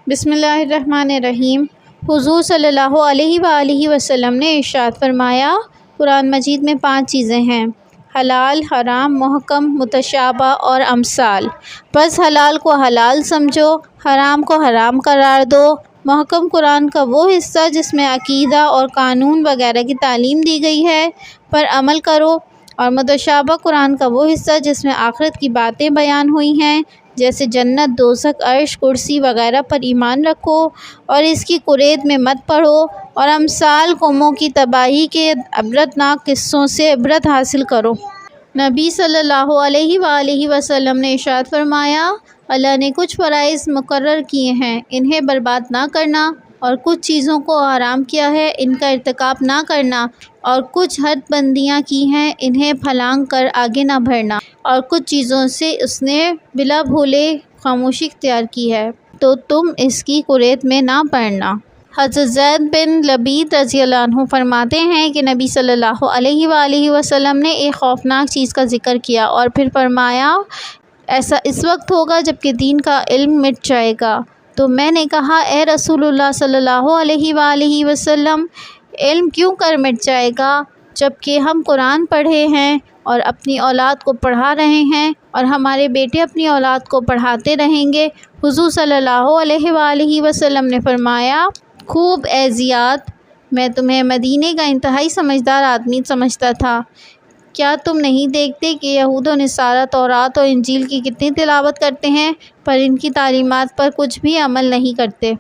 بسم اللہ الرحمن الرحیم۔ حضور صلی اللہ علیہ وآلہ وسلم نے ارشاد فرمایا، قرآن مجید میں 5 چیزیں ہیں: حلال، حرام، محکم، متشابہ اور امثال۔ بس حلال کو حلال سمجھو، حرام کو حرام قرار دو۔ محکم قرآن کا وہ حصہ جس میں عقیدہ اور قانون وغیرہ کی تعلیم دی گئی ہے، پر عمل کرو، اور متشابہ قرآن کا وہ حصہ جس میں آخرت کی باتیں بیان ہوئی ہیں، جیسے جنت، دوزخ، عرش، کرسی وغیرہ پر ایمان رکھو اور اس کی قرید میں مت پڑھو، اور امثال قوموں کی تباہی کے عبرتناک قصوں سے عبرت حاصل کرو۔ نبی صلی اللہ علیہ وآلہ وسلم نے ارشاد فرمایا، اللہ نے کچھ فرائض مقرر کیے ہیں، انہیں برباد نہ کرنا، اور کچھ چیزوں کو حرام کیا ہے، ان کا ارتکاب نہ کرنا، اور کچھ حد بندیاں کی ہیں، انہیں پھلانگ کر آگے نہ بڑھنا، اور کچھ چیزوں سے اس نے بلا بھولے خاموشی اختیار کی ہے تو تم اس کی قرید میں نہ پڑنا۔ حضرت زید بن لبید رضی اللہ عنہ فرماتے ہیں کہ نبی صلی اللہ علیہ وآلہ وسلم نے ایک خوفناک چیز کا ذکر کیا اور پھر فرمایا، ایسا اس وقت ہوگا جب کہ دین کا علم مٹ جائے گا۔ تو میں نے کہا، اے رسول اللہ صلی اللہ علیہ وآلہ وسلم، علم کیوں کر مٹ جائے گا جب کہ ہم قرآن پڑھے ہیں اور اپنی اولاد کو پڑھا رہے ہیں، اور ہمارے بیٹے اپنی اولاد کو پڑھاتے رہیں گے؟ حضور صلی اللہ علیہ وآلہ وسلم نے فرمایا، خوب اے زیاد، میں تمہیں مدینے کا انتہائی سمجھدار آدمی سمجھتا تھا۔ کیا تم نہیں دیکھتے کہ یہود و نصارہ تورات اور انجیل کی کتنی تلاوت کرتے ہیں، پر ان کی تعلیمات پر کچھ بھی عمل نہیں کرتے؟